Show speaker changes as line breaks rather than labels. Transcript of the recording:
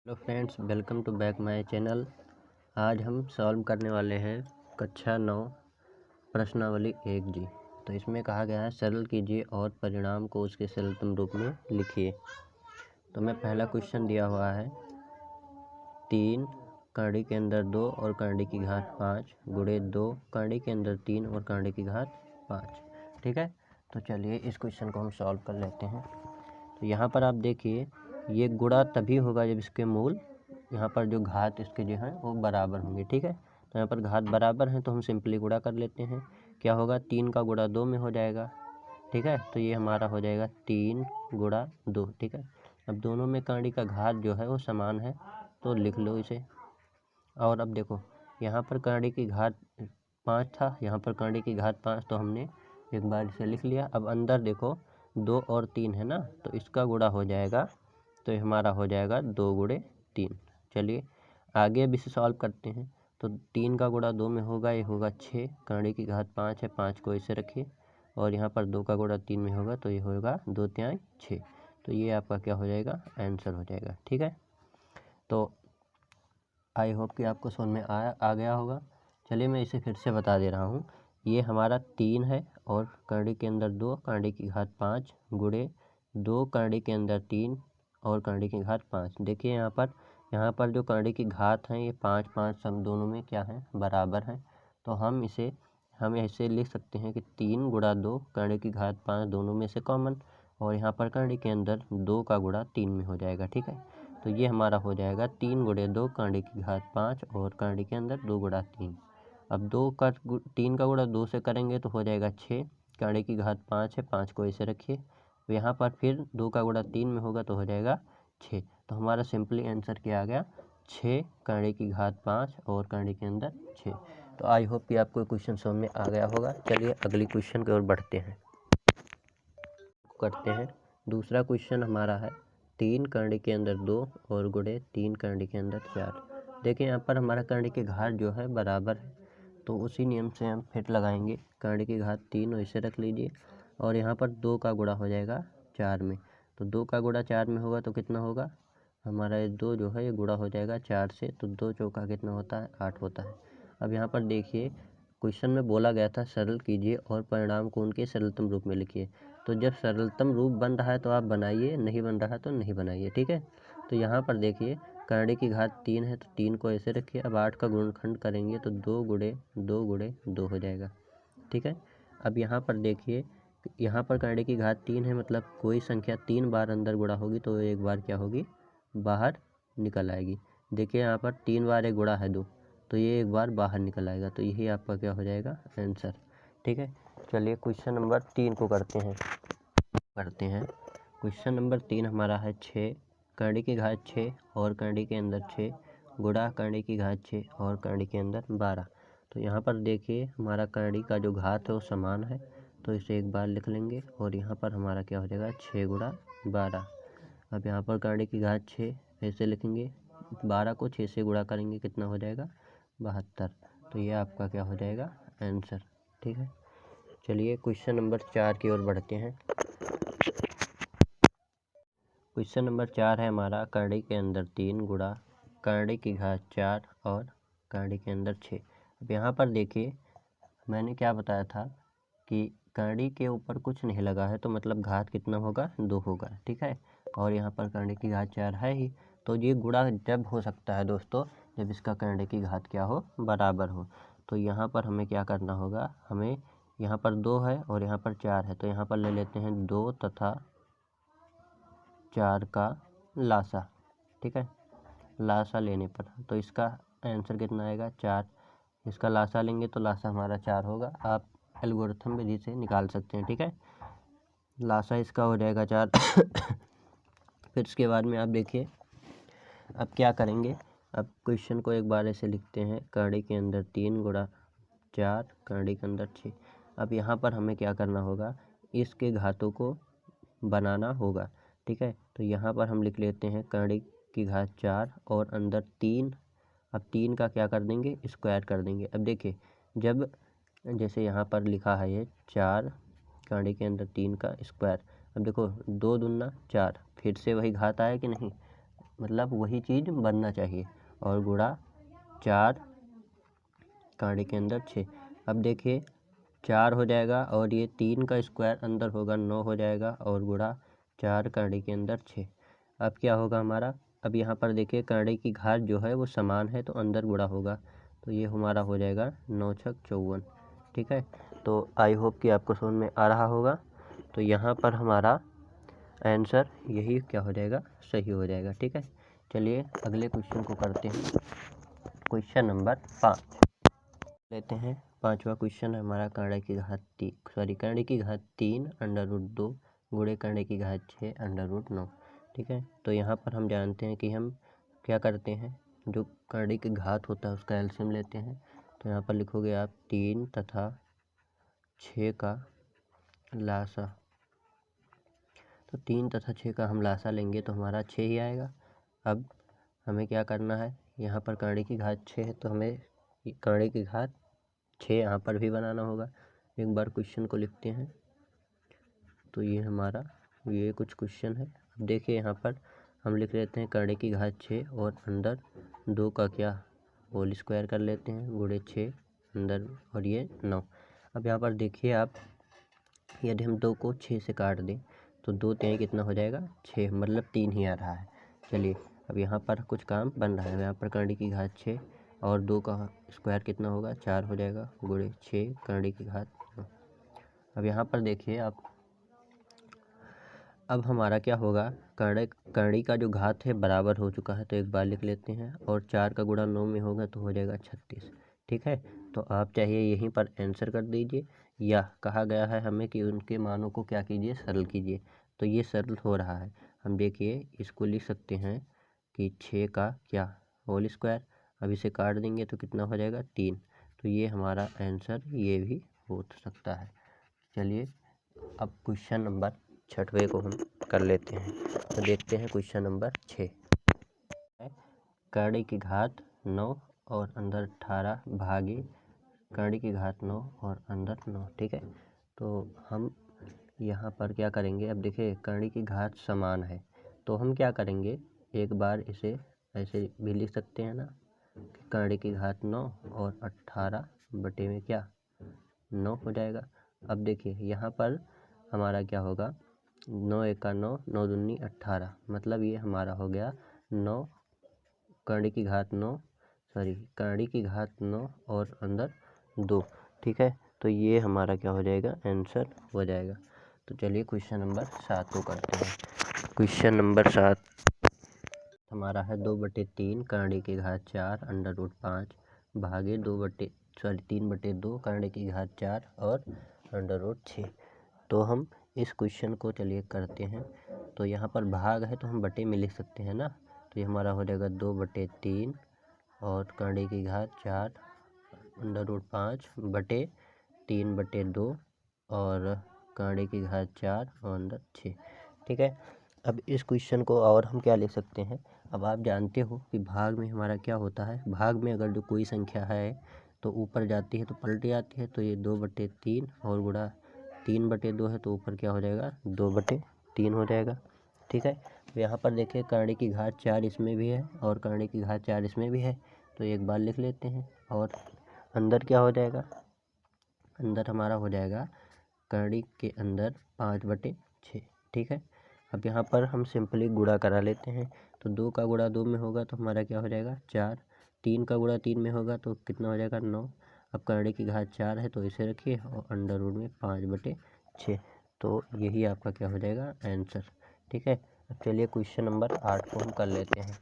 Hello friends, welcome to back my channel. आज हम solve करने वाले हैं कक्षा 9 प्रश्नावली 1G। तो इसमें कहा गया है सरल कीजिए और परिणाम को उसके सरलतम रूप में लिखिए। तो मैं पहला क्वेश्चन दिया हुआ है 3 कांडी के अंदर 2 और कांडी की घात 5 गुणे 2 कांडी के अंदर 3 और कांडी की घात 5। ठीक है, तो चलिए इस क्वेश्चन को हम सॉल्व कर लेते हैं। तो यहाँ पर आप देखिए, ये गुणा तभी होगा जब इसके मूल यहाँ पर जो घात इसके जो हैं वो बराबर होंगे। ठीक है, तो यहाँ पर घात बराबर हैं तो हम सिंपली गुणा कर लेते हैं। क्या होगा, 3 का गुणा 2 में हो जाएगा। ठीक है, तो ये हमारा हो जाएगा 3 गुणा 2। ठीक है, अब दोनों में कांडी का घात जो है वो समान है तो लिख लो इसे। और अब देखो, यहाँ पर कांडी की घात 5 था, यहाँ पर कांडी की घात 5, तो हमने एक बार इसे लिख लिया। अब अंदर देखो 2 और 3 है ना, तो इसका गुणा हो जाएगा, तो ये हमारा हो जाएगा 2 गुणे 3। चलिए आगे अब इसे सॉल्व करते हैं। तो 3 का गुणा 2 में होगा, ये होगा 6, कांडी की घात 5 है, 5 को इसे रखिए। और यहाँ पर 2 का गुणा 3 में होगा, तो ये होगा 2 तिहाई 6। तो ये आपका क्या हो जाएगा, आंसर हो जाएगा। ठीक है, तो आई होप कि आपको समझ में आ गया होगा। चलिए मैं इसे फिर से बता दे रहा हूँ। ये हमारा 3 है और कांडी के अंदर 2 कांडी की घात 5 गुणे 2 कांडी के अंदर 3 और कांडी की घात 5। देखिए यहाँ पर जो कांडी की घात हैं ये 5 5 सब दोनों में क्या है, बराबर हैं। तो हम ऐसे लिख सकते हैं कि 3 गुणा 2 कांडी की घात 5 दोनों में से कॉमन, और यहाँ पर कांडी के अंदर 2 का गुणा 3 में हो जाएगा। ठीक है, तो ये हमारा हो जाएगा 3 गुणे 2 कांडी की घात 5 और कांडी के अंदर 2 गुणा 3। अब 3 का गुणा 2 से करेंगे तो हो जाएगा 6, कांडी की घात 5 है, 5 को इसे रखिए। यहाँ पर फिर 2 का गुणा 3 में होगा तो हो जाएगा 6। तो हमारा सिंपली आंसर क्या आ गया, 6 कांडी की घात 5 और कांडी के अंदर 6। तो आई होप कि आपको क्वेश्चन समझ में आ गया होगा। चलिए अगली क्वेश्चन की ओर बढ़ते हैं, करते हैं। दूसरा क्वेश्चन हमारा है 3 कांडी के अंदर 2 और गुणे 3 कांडी के अंदर 4। देखिए यहाँ पर हमारा कांडी की घात जो है बराबर है, तो उसी नियम से हम फिर लगाएंगे। कांडी की घात 3 और इसे रख लीजिए, और यहाँ पर 2 का गुणा हो जाएगा 4 में। तो 2 का गुणा 4 में होगा तो कितना होगा, हमारा ये 2 जो है ये गुणा हो जाएगा 4 से, तो 2 चौका कितना होता है, 8 होता है। अब यहाँ पर देखिए, क्वेश्चन में बोला गया था सरल कीजिए और परिणाम को उनके सरलतम रूप में लिखिए। तो जब सरलतम रूप बन रहा है तो आप बनाइए, नहीं बन रहा है तो नहीं बनाइए। ठीक है, तो यहाँ पर देखिए कांडी की घात 3 है तो 3 को ऐसे रखिए। अब 8 का गुणनखंड करेंगे तो 2 गुणे 2 गुणे 2 हो जाएगा। ठीक है, अब यहाँ पर देखिए, यहाँ पर कांडी की घात 3 है, मतलब कोई संख्या 3 बार अंदर गुणा होगी तो एक बार क्या होगी, बाहर निकल आएगी। देखिए यहाँ पर 3 बार एक गुणा है 2, तो ये एक बार बाहर निकल आएगा। तो यही आपका क्या हो जाएगा, आंसर। ठीक है, चलिए क्वेश्चन नंबर 3 को करते हैं। क्वेश्चन नंबर 3 हमारा है 6 कांडी की घात 6 और कांडी के अंदर 6 गुणा कांडी की घात 6 और कांडी के अंदर 12। तो यहाँ पर देखिए हमारा कांडी का जो घात है वो समान है, तो इसे एक बार लिख लेंगे। और यहाँ पर हमारा क्या हो जाएगा, 6 गुणा 12। अब यहाँ पर कांडी की घात 6 ऐसे लिखेंगे, 12 को 6 से गुणा करेंगे, कितना हो जाएगा, 72। तो ये आपका क्या हो जाएगा, आंसर। ठीक है, चलिए क्वेश्चन नंबर 4 की ओर बढ़ते हैं। क्वेश्चन नंबर 4 है हमारा कांडी के अंदर 3 गुणा कांडी की घात 4 और कांडी के अंदर 6। अब यहाँ पर देखिए, मैंने क्या बताया था कि कांडी के ऊपर कुछ नहीं लगा है तो मतलब घात कितना होगा, 2 होगा। ठीक है, और यहाँ पर कांडी की घात 4 है ही, तो ये गुणा जब हो सकता है दोस्तों, जब इसका कांडी की घात क्या हो, बराबर हो। तो यहाँ पर हमें क्या करना होगा, हमें यहाँ पर 2 है और यहाँ पर 4 है, तो यहाँ पर ले लेते हैं 2 तथा 4 का लासा। ठीक है, लासा लेने पर तो इसका आंसर कितना आएगा, 4। इसका लासा लेंगे तो लासा हमारा 4 होगा। आप एल्गोरिथम विधि से निकाल सकते हैं। ठीक है, लासा इसका हो जाएगा 4। फिर इसके बाद में आप देखिए अब क्या करेंगे। अब क्वेश्चन को एक बार ऐसे लिखते हैं, कांडी के अंदर 3 गुणा 4 कांडी के अंदर 6। अब यहाँ पर हमें क्या करना होगा, इसके घातों को बनाना होगा। ठीक है, तो यहाँ पर हम लिख लेते हैं कांडी की घात 4 और अंदर 3। अब 3 का क्या कर देंगे, स्क्वायर कर देंगे। अब देखिए, जब जैसे यहाँ पर लिखा है ये 4 कांडी के अंदर 3 का स्क्वायर। अब देखो 2 दूना 4, फिर से वही घात आया कि नहीं, मतलब वही चीज़ बनना चाहिए, और गुणा 4 कांटे के अंदर 6। अब देखिए 4 हो जाएगा और ये 3 का स्क्वायर अंदर होगा 9 हो जाएगा, और गुणा 4 कांटे के अंदर 6। अब क्या होगा हमारा, अब यहाँ पर देखिए कांटे की घात जो है वो समान है तो अंदर गुणा होगा, तो ये हमारा हो जाएगा 9 छक 54। ठीक है, तो आई होप कि आपको समझ में आ रहा होगा। तो यहाँ पर हमारा आंसर यही क्या हो जाएगा, सही हो जाएगा। ठीक है, चलिए अगले क्वेश्चन को करते हैं। क्वेश्चन नंबर 5 लेते हैं। 5वां क्वेश्चन है हमारा कांटे की घात कांटे की घात 3 √2 गुणे कांटे की घात 6 √9। ठीक है, तो यहाँ पर हम जानते हैं कि हम क्या करते हैं, जो कांटे की घात होता है उसका एलसीएम लेते हैं। तो यहाँ पर लिखोगे आप 3 तथा 6 का लासा, तो 3 तथा 6 का हम लासा लेंगे तो हमारा 6 ही आएगा। अब हमें क्या करना है, यहाँ पर कांटे की घात 6 है तो हमें कांटे की घात 6 यहाँ पर भी बनाना होगा। एक बार क्वेश्चन को लिखते हैं। तो ये हमारा ये कुछ क्वेश्चन है। अब देखिए यहाँ पर हम लिख लेते हैं कांटे की घात 6 और अंदर 2 का क्या होल स्क्वायर कर लेते हैं, गुणे 6 अंदर और ये 9। अब यहाँ पर देखिए आप, यदि हम 2 को 6 से काट दें तो 2 तिहाई कितना हो जाएगा, 6, मतलब 3 ही आ रहा है। चलिए अब यहाँ पर कुछ काम बन रहा है। यहाँ पर कांटे की घात 6 और 2 का स्क्वायर कितना होगा, 4 हो जाएगा, गुणे 6 कांटे की घात 9। अब यहाँ पर देखिए आप, अब हमारा क्या होगा, कांटे का जो घात है बराबर हो चुका है तो एक बार लिख लेते हैं, और 4 का गुणा 9 में होगा तो हो जाएगा 36। ठीक है, तो आप चाहे यहीं पर आंसर कर दीजिए, या कहा गया है हमें कि उनके मानों को क्या कीजिए, सरल कीजिए। तो ये सरल हो रहा है। हम देखिए इसको लिख सकते हैं कि 6 का क्या होल स्क्वायर, अब इसे काट देंगे तो कितना हो जाएगा, 3। तो ये हमारा आंसर ये भी हो सकता है। चलिए अब क्वेश्चन नंबर 6वें को हम कर लेते हैं। तो देखते हैं क्वेश्चन नंबर 6। कांटे की घात 9 और अंदर 18 भागे कांटे की घात 9 और अंदर 9। ठीक है, तो हम यहाँ पर क्या करेंगे, अब देखिए कांटे की घात समान है तो हम क्या करेंगे, एक बार इसे ऐसे भी लिख सकते हैं ना, कांटे की घात 9 और 18 बटे में क्या 9 हो जाएगा। अब देखिए यहाँ पर हमारा क्या होगा, 9 1 का 9, 9 दूनी 18, मतलब ये हमारा हो गया 9 कांटे की घात 9 कांटे की घात 9 और अंदर 2। ठीक है, तो ये हमारा क्या हो जाएगा, आंसर हो जाएगा। तो चलिए क्वेश्चन नंबर 7 को करते हैं। क्वेश्चन नंबर 7 हमारा है 2/3 कांटे की घात 4 √5 भागे 3/2 कांटे की घात 4 और √6। तो हम इस क्वेश्चन को चलिए करते हैं। तो यहाँ पर भाग है तो हम बटे में लिख सकते हैं ना, तो ये हमारा हो जाएगा 2/3 और कांटे की घात 4 √5 बटे 3/2 और कांटे की घात 4 और अंदर 6। ठीक है, अब इस क्वेश्चन को और हम क्या लिख सकते हैं, अब आप जानते हो कि भाग में हमारा क्या होता है, भाग में अगर जो कोई संख्या है तो ऊपर जाती है तो पलट जाती है। तो ये 2/3 और गुणा 3/2 है तो ऊपर क्या हो जाएगा, 2/3 हो जाएगा। ठीक है, यहाँ पर देखिए कांटे की घात 4 इसमें भी है और कांटे की घात 4 इसमें भी है, तो एक बार लिख लेते हैं। और अंदर क्या हो जाएगा, अंदर हमारा हो जाएगा कांटे के अंदर 5/6। ठीक है, अब यहाँ पर हम सिंपली गुणा करा लेते हैं। तो 2 का गुणा 2 में होगा तो हमारा क्या हो जाएगा, 4। 3 का गुणा 3 में होगा तो कितना हो जाएगा, 9। अब कांटे की घात 4 है तो इसे रखिए और अंडर रूट में 5/6। तो यही आपका क्या हो जाएगा, आंसर। ठीक है, अब चलिए क्वेश्चन नंबर 8 को हम कर लेते हैं।